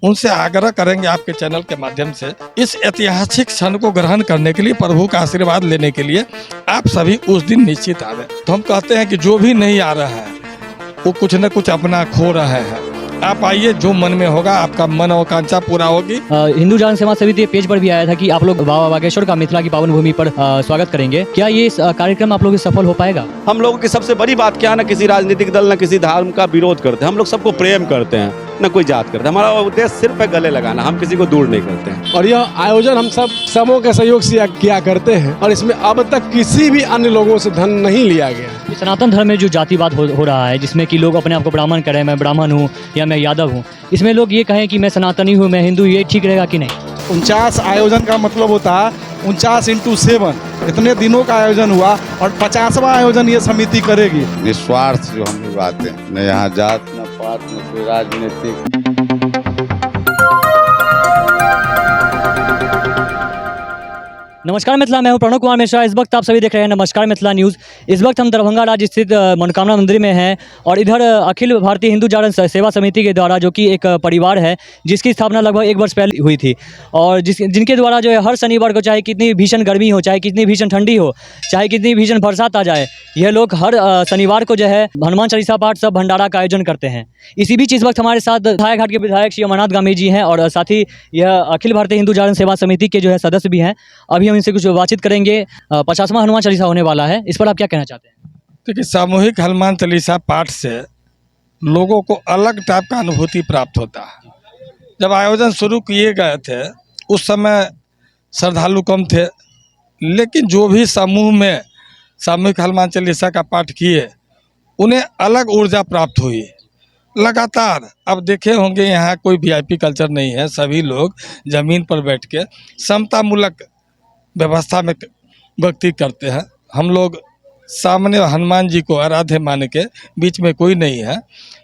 उनसे आग्रह करेंगे आपके चैनल के माध्यम से इस ऐतिहासिक क्षण को ग्रहण करने के लिए, प्रभु का आशीर्वाद लेने के लिए आप सभी उस दिन निश्चित आवे। तो हम कहते हैं कि जो भी नहीं आ रहा है वो कुछ न कुछ अपना खो रहे हैं। आप आइए, जो मन में होगा आपका मन और कांक्षा पूरा होगी। हिंदू जागरण सेवा समिति पेज पर भी आया था कि आप लोग बाबा बागेश्वर का मिथिला की पावन भूमि पर स्वागत करेंगे। क्या ये कार्यक्रम आप लोगों से सफल हो पाएगा? हम लोगों की सबसे बड़ी बात क्या है ना, किसी राजनीतिक दल न किसी धर्म का विरोध करते हैं। हम लोग सबको प्रेम करते हैं, न कोई जात करते हैं। हमारा उद्देश्य सिर्फ है गले लगाना, हम किसी को दूर नहीं करते हैं। और यह आयोजन हम सब समूह के सहयोग से किया करते हैं और इसमें अब तक किसी भी अन्य लोगों से धन नहीं लिया गया। सनातन धर्म में जो जातिवाद हो रहा है, जिसमें कि लोग अपने आप को ब्राह्मण करें, मैं ब्राह्मण हूँ या मैं यादव हूँ, इसमें लोग ये कहें कि मैं सनातनी हूँ, मैं हिंदू, ये ठीक रहेगा कि नहीं? 49 आयोजन का मतलब होता है 49 × 7 इतने दिनों का आयोजन हुआ और 50वां आयोजन ये समिति करेगी। निस्वार्थ जो हम निभाते हैं, न यहाँ जात न पात न कोई राजनीतिक। नमस्कार मिथिला, मैं हूं प्रणव कुमार मिश्रा। इस वक्त आप सभी देख रहे हैं नमस्कार मिथिला न्यूज़। इस वक्त हम दरभंगा राज्य स्थित मनोकामना मंदिर में हैं और इधर अखिल भारतीय हिंदू जागरण सेवा समिति के द्वारा, जो कि एक परिवार है जिसकी स्थापना लगभग 1 वर्ष पहले हुई थी, और जिनके द्वारा जो है हर शनिवार को, चाहे कितनी भीषण गर्मी हो, चाहे कितनी भीषण ठंडी हो, चाहे कितनी भीषण बरसात आ जाए, यह लोग हर शनिवार को जो है हनुमान चालीसा पाठ सब भंडारा का आयोजन करते हैं। इसी बीच इस वक्त हमारे साथ धायाघाट के विधायक श्री अमरनाथ गामी जी हैं और साथ ही यह अखिल भारतीय हिंदू जागरण सेवा समिति के जो है सदस्य भी हैं। अभी हम इनसे कुछ बातचीत करेंगे। 50वां हनुमान चालीसा होने वाला है, इस पर आप क्या कहना चाहते हैं? देखिए, सामूहिक हनुमान चालीसा पाठ से लोगों को अलग टाइप का अनुभूति प्राप्त होता है। जब आयोजन शुरू किए गए थे उस समय श्रद्धालु कम थे, लेकिन जो भी समूह में सामूहिक हनुमान चालीसा का पाठ किए उन्हें अलग ऊर्जा प्राप्त हुई। लगातार अब देखे होंगे, यहाँ कोई वीआईपी कल्चर नहीं है, सभी लोग ज़मीन पर बैठ के समतामूलक व्यवस्था में भक्ति करते हैं। हम लोग सामने हनुमान जी को आराध्य मान के, बीच में कोई नहीं है।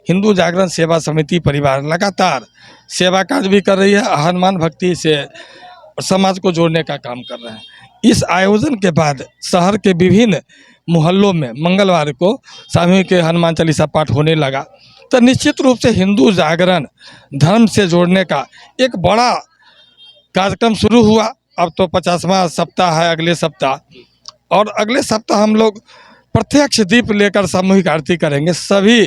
हिंदू जागरण सेवा समिति परिवार लगातार सेवा कार्य भी कर रही है, हनुमान भक्ति से समाज को जोड़ने का काम कर रहे हैं। इस आयोजन के बाद शहर के विभिन्न मोहल्लों में मंगलवार को सामूहिक हनुमान चालीसा पाठ होने लगा, तो निश्चित रूप से हिंदू जागरण धर्म से जोड़ने का एक बड़ा कार्यक्रम शुरू हुआ। अब तो 50वां सप्ताह है अगले सप्ताह, और अगले सप्ताह हम लोग प्रत्यक्ष दीप लेकर सामूहिक आरती करेंगे। सभी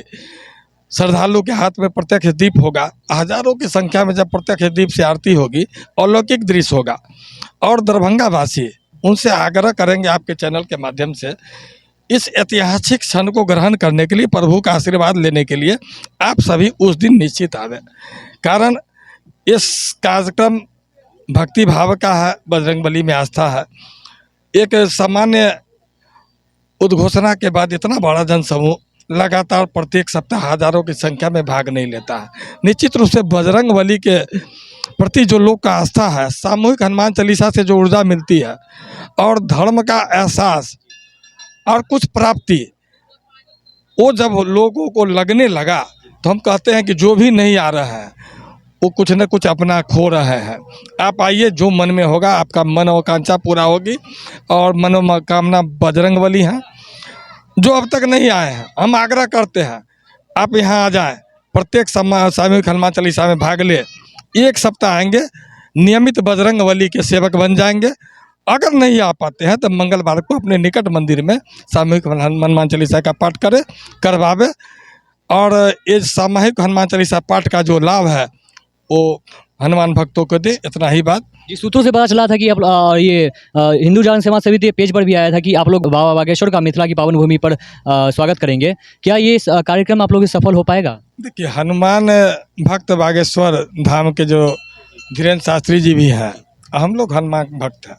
श्रद्धालु के हाथ में प्रत्यक्ष दीप होगा। हजारों की संख्या में जब प्रत्यक्ष दीप से आरती होगी, अलौकिक दृश्य होगा। और दरभंगा वासी उनसे आग्रह करेंगे आपके चैनल के माध्यम से इस ऐतिहासिक क्षण को ग्रहण करने के लिए, प्रभु का आशीर्वाद लेने के लिए आप सभी उस दिन निश्चित आवे। कारण इस कार्यक्रम भक्ति भाव का है, बजरंगबली में आस्था है। एक सामान्य उद्घोषणा के बाद इतना बड़ा जनसमूह लगातार प्रत्येक सप्ताह हजारों की संख्या में भाग नहीं लेता है। निश्चित रूप से बजरंगबली के प्रति जो लोग का आस्था है, सामूहिक हनुमान चालीसा से जो ऊर्जा मिलती है और धर्म का एहसास और कुछ प्राप्ति, वो जब लोगों को लगने लगा तो हम कहते हैं कि जो भी नहीं आ रहा है वो कुछ न कुछ अपना खो रहे हैं। आप आइए, जो मन में होगा आपका मन और कांक्षा पूरा होगी। और मनोकामना बजरंगबली हैं जो अब तक नहीं आए हैं, हम आग्रह करते हैं आप यहाँ आ जाएं, प्रत्येक सामूहिक हनुमान चालीसा में भाग ले। 1 सप्ताह आएंगे, नियमित बजरंगबली के सेवक बन जाएंगे। अगर नहीं आ पाते हैं तो मंगलवार को अपने निकट मंदिर में सामूहिक हनुमान चालीसा का पाठ करवावे। और ये सामूहिक हनुमान चालीसा पाठ का जो लाभ है वो हनुमान भक्तों को दे। इतना ही बात। जी, सूत्रों से पता चला था कि आप ये हिंदू जागरण सेवा समिति पेज पर भी आया था कि आप लोग बाबा बागेश्वर का मिथिला की पावन भूमि पर स्वागत करेंगे। क्या ये कार्यक्रम आप लोगों से सफल हो पाएगा? देखिए, हनुमान भक्त बागेश्वर धाम के जो धीरेन्द्र शास्त्री जी भी हैं, हम लोग हनुमान भक्त हैं,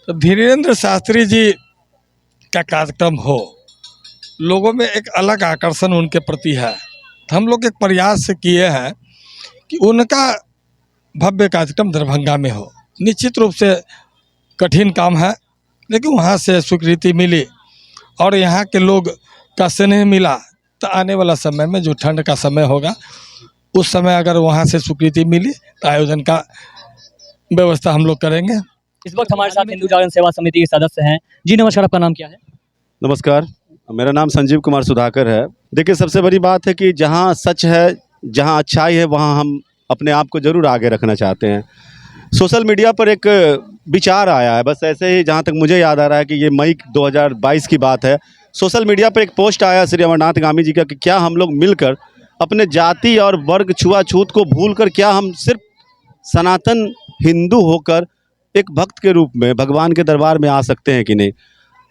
तो धीरेन्द्र शास्त्री जी का कार्यक्रम हो, लोगों में एक अलग आकर्षण उनके प्रति है। तो हम लोग एक प्रयास किए हैं कि उनका भव्य कार्यक्रम दरभंगा में हो। निश्चित रूप से कठिन काम है, लेकिन वहाँ से स्वीकृति मिली और यहाँ के लोग का स्नेह मिला, तो आने वाला समय में जो ठंड का समय होगा उस समय अगर वहाँ से स्वीकृति मिली तो आयोजन का व्यवस्था हम लोग करेंगे। इस वक्त हमारे साथ हिंदू जागरण सेवा समिति के सदस्य हैं। जी नमस्कार, आपका नाम क्या है? नमस्कार, मेरा नाम संजीव कुमार सुधाकर है। देखिए, सबसे बड़ी बात है कि जहाँ सच है, जहाँ अच्छाई है, वहाँ हम अपने आप को ज़रूर आगे रखना चाहते हैं। सोशल मीडिया पर एक विचार आया है, बस ऐसे ही जहाँ तक मुझे याद आ रहा है कि ये मई 2022 की बात है। सोशल मीडिया पर एक पोस्ट आया श्री अमरनाथ गामी जी का कि क्या हम लोग मिलकर अपने जाति और वर्ग छुआछूत को भूलकर क्या हम सिर्फ सनातन हिंदू होकर एक भक्त के रूप में भगवान के दरबार में आ सकते हैं कि नहीं।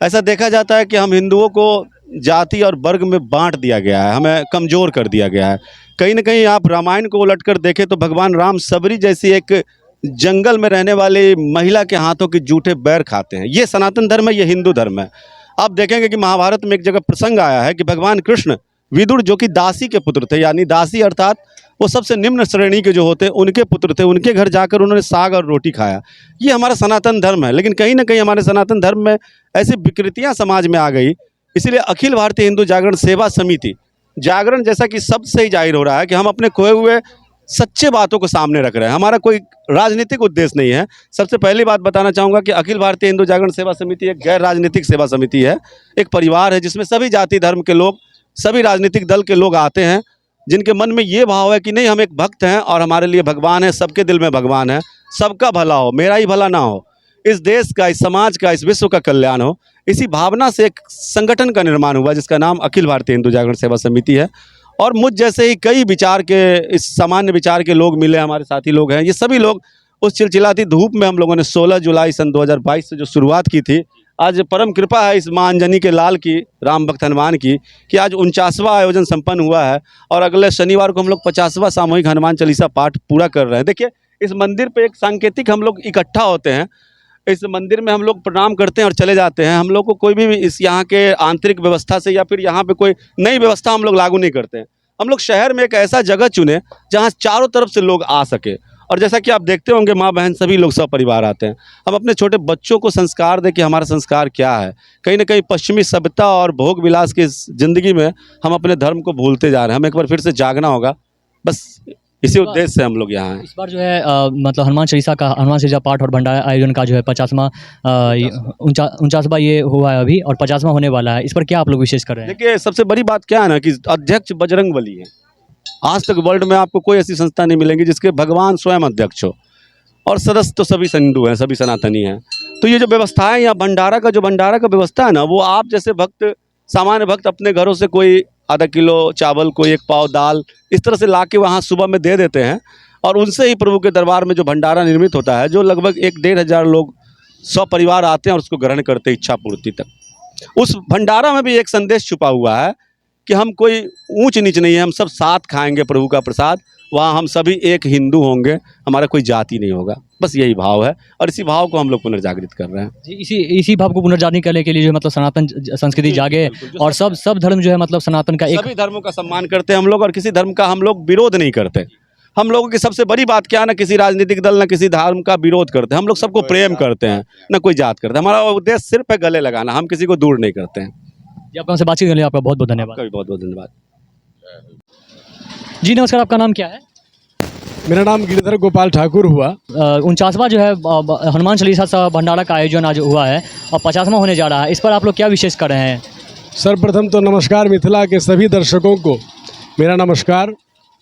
ऐसा देखा जाता है कि हम हिंदुओं को जाति और वर्ग में बांट दिया गया है, हमें कमज़ोर कर दिया गया है। कहीं ना कहीं आप रामायण को उलट कर देखें तो भगवान राम सबरी जैसी एक जंगल में रहने वाली महिला के हाथों के जूठे बैर खाते हैं। ये सनातन धर्म है, ये हिंदू धर्म है। आप देखेंगे कि महाभारत में एक जगह प्रसंग आया है कि भगवान कृष्ण विदुर जो कि दासी के पुत्र थे, यानी दासी अर्थात वो सबसे निम्न श्रेणी के जो होते उनके पुत्र थे, उनके घर जाकर उन्होंने साग और रोटी खाया। ये हमारा सनातन धर्म है। लेकिन कहीं ना कहीं हमारे सनातन धर्म में ऐसी विकृतियां समाज में आ गई, इसीलिए अखिल भारतीय हिंदू जागरण सेवा समिति जागरण जैसा कि शब्द से ही जाहिर हो रहा है कि हम अपने खोए हुए सच्चे बातों को सामने रख रहे हैं। हमारा कोई राजनीतिक उद्देश्य नहीं है। सबसे पहली बात बताना चाहूँगा कि अखिल भारतीय हिंदू जागरण सेवा समिति एक गैर राजनीतिक सेवा समिति है, एक परिवार है जिसमें सभी जाति धर्म के लोग, सभी राजनीतिक दल के लोग आते हैं, जिनके मन में ये भाव है कि नहीं, हम एक भक्त हैं और हमारे लिए भगवान है, सबके दिल में भगवान है, सबका भला हो, मेरा ही भला ना हो, इस देश का, इस समाज का, इस विश्व का कल्याण हो। इसी भावना से एक संगठन का निर्माण हुआ जिसका नाम अखिल भारतीय हिंदू जागरण सेवा समिति है। और मुझ जैसे ही कई विचार के, इस सामान्य विचार के लोग मिले, हमारे साथी लोग हैं। ये सभी लोग उस चिलचिलाती धूप में हम लोगों ने 16 जुलाई सन 2022 से जो शुरुआत की थी, आज परम कृपा है इस माँ अंजनी के लाल की, राम भक्त हनुमान की, कि आज 49वां आयोजन संपन्न हुआ है और अगले शनिवार को हम लोग 50वां सामूहिक हनुमान चालीसा पाठ पूरा कर रहे हैं। देखिए, इस मंदिर पे एक सांकेतिक हम लोग इकट्ठा होते हैं, इस मंदिर में हम लोग प्रणाम करते हैं और चले जाते हैं। हम लोग को कोई भी इस यहाँ के आंतरिक व्यवस्था से या फिर यहाँ पे कोई नई व्यवस्था हम लोग लागू नहीं करते हैं। हम लोग शहर में एक ऐसा जगह चुने जहाँ चारों तरफ से लोग आ सके, और जैसा कि आप देखते होंगे माँ बहन सभी लोग सब परिवार आते हैं। हम अपने छोटे बच्चों को संस्कार दें कि हमारा संस्कार क्या है। कहीं ना कहीं पश्चिमी सभ्यता और भोग विलास की ज़िंदगी में हम अपने धर्म को भूलते जा रहे हैं। हमें एक बार फिर से जागना होगा, बस इसी उद्देश्य से हम लोग यहाँ हैं। इस बार जो है मतलब हनुमान चालीसा पाठ और भंडारा आयोजन का जो है 50वां 49वां ये हुआ है अभी, और 50वां होने वाला है। इस पर क्या आप लोग विशेष कर रहे हैं? देखिए, सबसे बड़ी बात क्या है ना कि अध्यक्ष बजरंगबली है। आज तक वर्ल्ड में आपको कोई ऐसी संस्था नहीं मिलेगी जिसके भगवान स्वयं अध्यक्ष हो, और सदस्य तो सभी हिंदू हैं, सभी सनातनी हैं। तो ये जो व्यवस्था है यहाँ भंडारा का व्यवस्था है ना, वो आप जैसे भक्त, सामान्य भक्त अपने घरों से कोई आधा किलो चावल, कोई 1 पाव दाल, इस तरह से ला के वहाँ सुबह में दे देते हैं, और उनसे ही प्रभु के दरबार में जो भंडारा निर्मित होता है, जो लगभग 1-1.5 हज़ार लोग, 100 परिवार आते हैं और उसको ग्रहण करते हैं इच्छा पूर्ति तक। उस भंडारा में भी एक संदेश छुपा हुआ है कि हम कोई ऊंच नीच नहीं है, हम सब साथ खाएंगे प्रभु का प्रसाद। वहाँ हम सभी एक हिंदू होंगे, हमारा कोई जाति नहीं होगा। बस यही भाव है, और इसी भाव को हम लोग पुनर्जागृत कर रहे हैं। जी, इसी भाव को पुनर्जागृत करने के लिए जो है मतलब सनातन संस्कृति जागे, और सब धर्म जो है मतलब सनातन का एक, सभी धर्मों का सम्मान करते हैं हम लोग, और किसी धर्म का हम लोग विरोध नहीं करते। हम लोगों की सबसे बड़ी बात क्या है ना, किसी राजनीतिक दल ना किसी धर्म का विरोध करते हैं। हम लोग सबको प्रेम करते हैं, ना कोई जात करते हैं। हमारा उद्देश्य सिर्फ है गले लगाना, हम किसी को दूर नहीं करते हैं। जी, आपका हमसे बातचीत करने के लिए आपका बहुत बहुत धन्यवाद। आपका भी बहुत बहुत धन्यवाद। जी नमस्कार, आपका नाम क्या है? मेरा नाम गिरिधर गोपाल ठाकुर हुआ। 49वां जो है हनुमान चालीसा भंडारा का आयोजन आज हुआ है और 50वां होने जा रहा है। इस पर आप लोग क्या विशेष कर रहे हैं? सर्वप्रथम तो नमस्कार मिथिला के सभी दर्शकों को मेरा नमस्कार,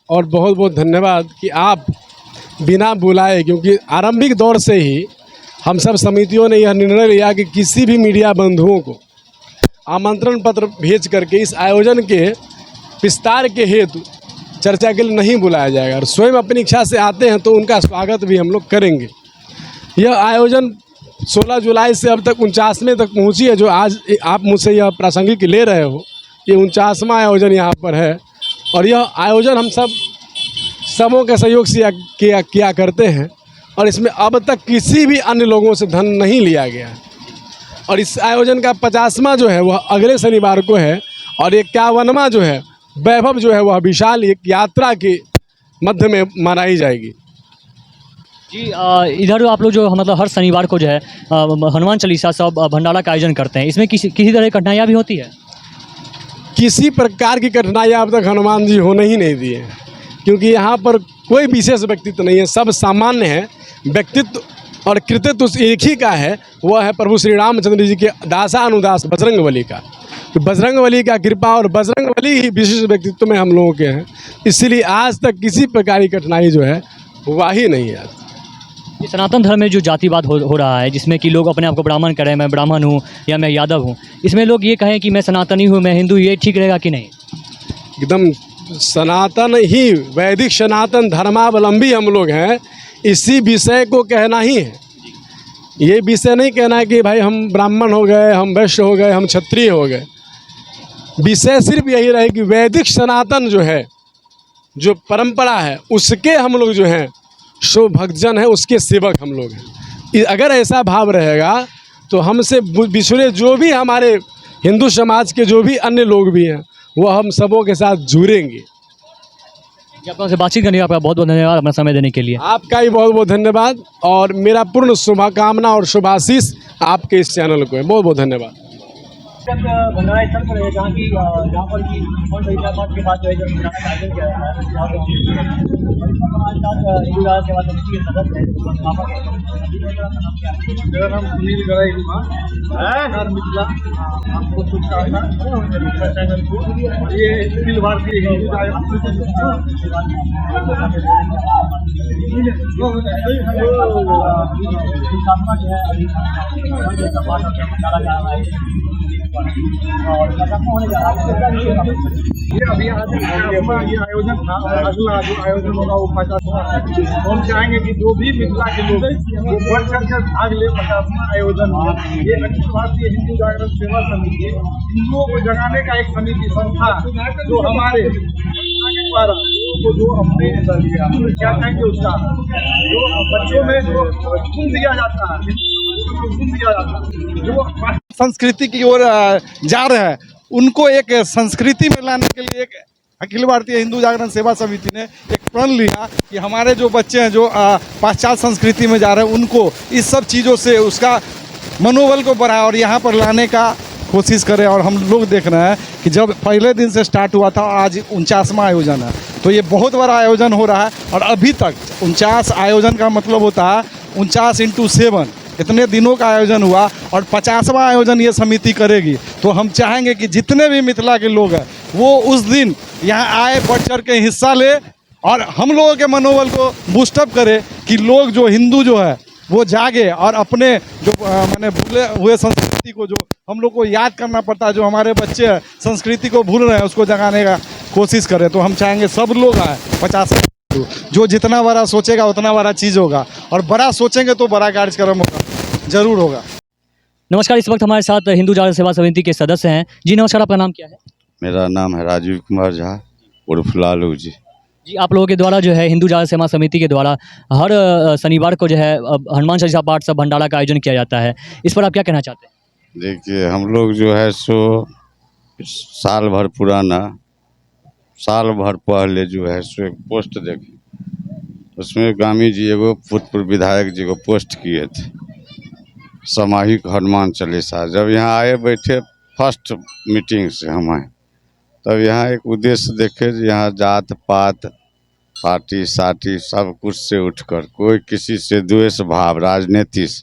और बहुत बहुत धन्यवाद कि आप बिना बुलाए, क्योंकि आरंभिक दौर से ही हम सब समितियों ने यह निर्णय लिया कि किसी भी मीडिया बंधुओं को आमंत्रण पत्र भेज करके इस आयोजन के विस्तार के हेतु चर्चा के लिए नहीं बुलाया जाएगा, और स्वयं अपनी इच्छा से आते हैं तो उनका स्वागत भी हम लोग करेंगे। यह आयोजन 16 जुलाई से अब तक 49वें तक पहुंची है, जो आज आप मुझसे यह प्रासंगिक ले रहे हो। ये 49वां आयोजन यहाँ पर है, और यह आयोजन हम सबों के सहयोग से किया करते हैं, और इसमें अब तक किसी भी अन्य लोगों से धन नहीं लिया गया है। और इस आयोजन का 50वां जो है वह अगले शनिवार को है, और 51वां जो है वैभव जो है वह विशाल एक यात्रा के मध्य में मनाई जाएगी। जी, इधर आप लोग जो मतलब हर शनिवार को जो है हनुमान चालीसा सब भंडारा का आयोजन करते हैं, इसमें किसी तरह की कठिनाइयाँ भी होती है? किसी प्रकार की कठिनाइयाँ अब तक हनुमान जी होने ही नहीं दिए, क्योंकि यहाँ पर कोई विशेष व्यक्तित्व नहीं है, सब सामान्य है। व्यक्तित्व और कृतित्व एक ही का है, वह है प्रभु श्री रामचंद्र जी के दासानुदास बजरंगबली का। तो बजरंगबली का कृपा और बजरंगबली ही विशिष्ट व्यक्तित्व में हम लोगों के हैं, इसीलिए आज तक किसी प्रकार की कठिनाई जो है हुआ ही नहीं है। ये सनातन धर्म में जो जातिवाद हो रहा है, जिसमें कि लोग अपने आप को ब्राह्मण करें, मैं ब्राह्मण हूँ या मैं यादव हूँ, इसमें लोग ये कहें कि मैं सनातनी हूँ, मैं हिंदू, ये ठीक रहेगा कि नहीं? एकदम सनातन ही, वैदिक सनातन धर्मावलंबी हम लोग हैं, इसी विषय को कहना ही है। ये विषय नहीं कहना है कि भाई हम ब्राह्मण हो गए, हम वैश्य हो गए, हम क्षत्रिय हो गए। विषय सिर्फ यही रहे कि वैदिक सनातन जो है, जो परंपरा है, उसके हम लोग जो हैं सो भक्तजन हैं, उसके सेवक हम लोग हैं। अगर ऐसा भाव रहेगा तो हमसे बिछड़े जो भी हमारे हिंदू समाज के जो भी अन्य लोग भी हैं, वो हम सबों के साथ जुड़ेंगे। जी, आप हमसे बातचीत करने का आपका बहुत बहुत धन्यवाद, अपना समय देने के लिए। आपका भी बहुत बहुत धन्यवाद और मेरा पूर्ण शुभकामना और शुभाशीष आपके इस चैनल को है। बहुत बहुत धन्यवाद। भंडारा स्थल पर है, जहाँ पर कि के बाद जो है जब आयोजन किया जाता है, हमारे साथ हिंदू सेवा समिति के सदस्य हैं। मेरा नाम सुनील गराई हुआ है, मिथिला आपको शुभकामना चैनल को। ये अखिल भारतीय हिंदू ये अभी ये आयोजन था, अगला जो आयोजन होगा वो 50वां है। तो हम चाहेंगे कि जो भी मिथिला के लोग वो बढ़ चढ़ कर भाग ले 50वां आयोजन में। ये अखिल भारतीय हिंदू जागरण सेवा समिति हिंदुओं को जगाने का एक समिति संस्था जो हमारे द्वारा जो अपने क्या कहेंगे उसका जो बच्चों में जो गुण दिया जाता है, जो संस्कृति की ओर जा रहे हैं, उनको एक संस्कृति में लाने के लिए एक अखिल भारतीय हिंदू जागरण सेवा समिति ने एक प्रण लिया कि हमारे जो बच्चे हैं जो पाश्चात्य संस्कृति में जा रहे हैं, उनको इस सब चीज़ों से उसका मनोबल को बढ़ाए और यहाँ पर लाने का कोशिश करें। और हम लोग देख रहे हैं कि जब पहले दिन से स्टार्ट हुआ था, आज 49वां आयोजन है, तो ये बहुत बड़ा आयोजन हो रहा है। और अभी तक 49 आयोजन का मतलब होता है 49 × 7, इतने दिनों का आयोजन हुआ और 50वां आयोजन ये समिति करेगी। तो हम चाहेंगे कि जितने भी मिथिला के लोग हैं वो उस दिन यहाँ आए, बढ़ चढ़ के हिस्सा ले और हम लोगों के मनोबल को बूस्टअप करे कि लोग जो हिंदू जो है वो जागे और अपने जो माने भूले हुए संस्कृति को जो हम लोग को याद करना पड़ता है, जो हमारे बच्चे हैं संस्कृति को भूल रहे हैं, उसको जगाने का कोशिश करें। तो हम चाहेंगे सब लोग आए 50, जो जितना बड़ा सोचेगा उतना बड़ा चीज़ होगा और बड़ा सोचेंगे तो बड़ा कार्यक्रम होगा, जरूर होगा। नमस्कार, इस वक्त हमारे साथ हिंदू जागरण सेवा समिति के सदस्य हैं। जी नमस्कार, आपका नाम क्या है? मेरा नाम है राजीव कुमार झा उर्फ लालू जी। जी, आप लोगों के द्वारा जो है हिंदू जागरण सेवा समिति के द्वारा हर शनिवार को जो है हनुमान चालीसा पाठ सब भंडारा का आयोजन किया जाता है, इस पर आप क्या कहना चाहते हैं? देखिए, हम लोग जो है सो साल भर पुराना, साल भर पहले जो है सो एक पोस्ट देखे, उसमें गामी जी एगो भूतपूर्व विधायक जी को पोस्ट किए थे सामूहिक हनुमान चालीसा। जब यहाँ आए बैठे फर्स्ट मीटिंग से हम आए, तब यहाँ एक उद्देश्य देखे, यहाँ जात पात पार्टी साटी सब कुछ से उठकर, कोई किसी से द्वेष भाव राजनीति से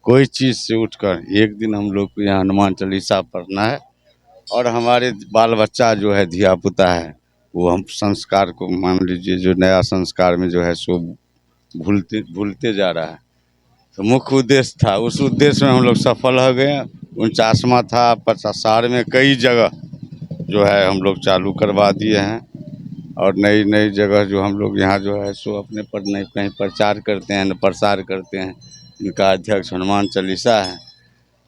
कोई चीज़ से उठकर एक दिन हम लोग को यहाँ हनुमान चालीसा पढ़ना है। और हमारे बाल बच्चा जो है धिया पुता है, वो हम संस्कार को मान लीजिए जो नया संस्कार में जो है सो भूलते जा रहा है। तो मुख्य उद्देश्य था, उस उद्देश्य में हम लोग सफल हो गए। 49वां था, 50 में कई जगह जो है हम लोग चालू करवा दिए हैं और नई नई जगह जो हम लोग यहाँ जो है सो अपने पर नए कहीं प्रचार करते हैं, प्रसार करते हैं। इनका अध्यक्ष हनुमान चालीसा है।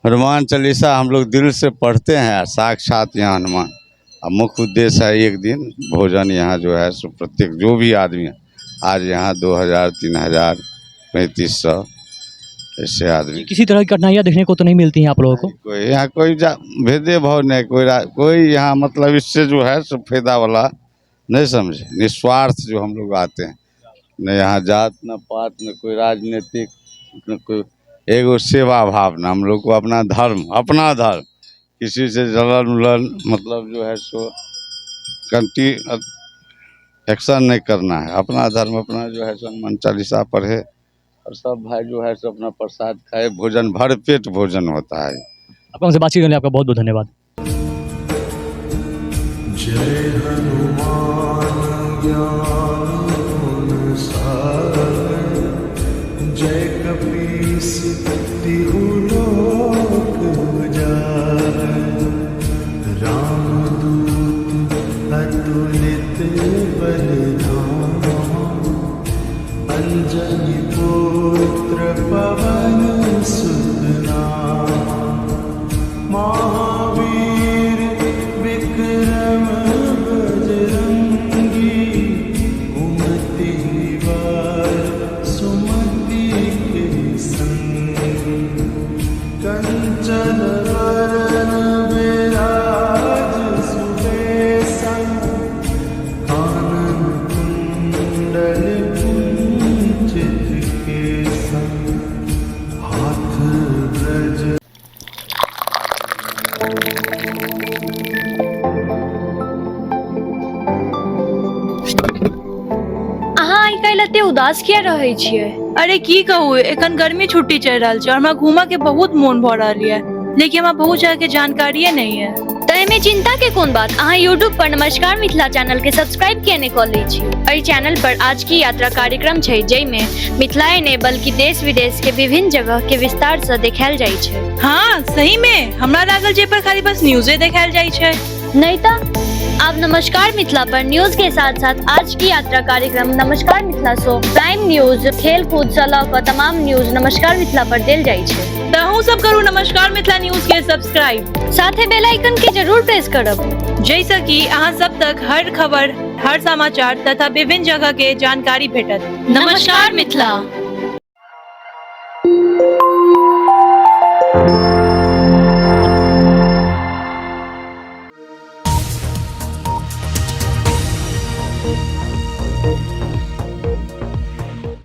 हनुमान चालीसा हम लोग दिल से पढ़ते हैं, साक्षात यहाँ हनुमान। अब मुख्य उद्देश्य है एक दिन भोजन यहाँ जो है सो प्रत्येक जो भी आदमी है, आज यहाँ 2000, 3000, 3500 ऐसे आदमी। किसी तरह की कठिनाइयाँ देखने को तो नहीं मिलती हैं आप लोगों को? कोई यहाँ कोई भेदे भाव नहीं, कोई यहाँ मतलब इससे जो है सो फायदा वाला नहीं समझे, निस्वार्थ जो हम लोग आते हैं, न यहाँ जात न पात न कोई राजनीतिक न कोई, एगो सेवा भावना। हम लोग को अपना धर्म किसी से जलन उलन मतलब जो है सो कंटी एक्शन नहीं करना है। अपना धर्म अपना जो है सो हनुमान चालीसा पढ़े और सब भाई जो है सो अपना प्रसाद खाए, भोजन भर पेट भोजन होता है। आपको हमसे बातचीत करने आपका बहुत बहुत धन्यवाद। जय हनुमान ज्ञान गुण सागर जय कपीस तिहु लोक उजागर रामदूत अतुलित बलधामा अंजनी पुत्र पवन सुत नामा महावीर विक्रम बजरंगी कुमति निवार सुमति के संग कंचन वरण विराज सुबेसा कानन कुंडल कुंचित केसा हाथ ब्रज अहाँ आइ काल्हि एते उदास किया रहै छियै? अरे की कहू, एखन गर्मी छुट्टी चल रहल छै और हमरा घूमऽ के बहुत मोन भऽ रहल है, लेकिन हमरा बहुत जगह के जानकारिये नहीं है। तऽ एहिमे चिंता के कोन बात, अहाँ YouTube पर नमस्कार मिथिला चैनल के सब्सक्राइब किया नहि कऽ लै छी। एहि चैनल पर आज की यात्रा कार्यक्रम छै, जाहिमे मिथिलाए ने बल्कि देश विदेश के विभिन्न जगह के विस्तार से देखायल जाइ छै। हाँ सही में, हमरा लागल जे पर खाली बस न्यूज़े देखायल जाइ छै। नहीं तऽ अब नमस्कार मिथिला पर न्यूज के साथ साथ आज की यात्रा कार्यक्रम नमस्कार मिथिला शो प्राइम न्यूज खेल कूद से लऽ कऽ तमाम न्यूज नमस्कार मिथिला पर देल जाइ छै। तऽ अहूँ सब करू नमस्कार मिथिला न्यूज के सब्सक्राइब, साथे बेल आइकन के जरूर प्रेस करब, जैसे कि अहाँ सब तक हर खबर, हर समाचार तथा विभिन्न जगह के जानकारी भेटत। नमस्कार मिथिला।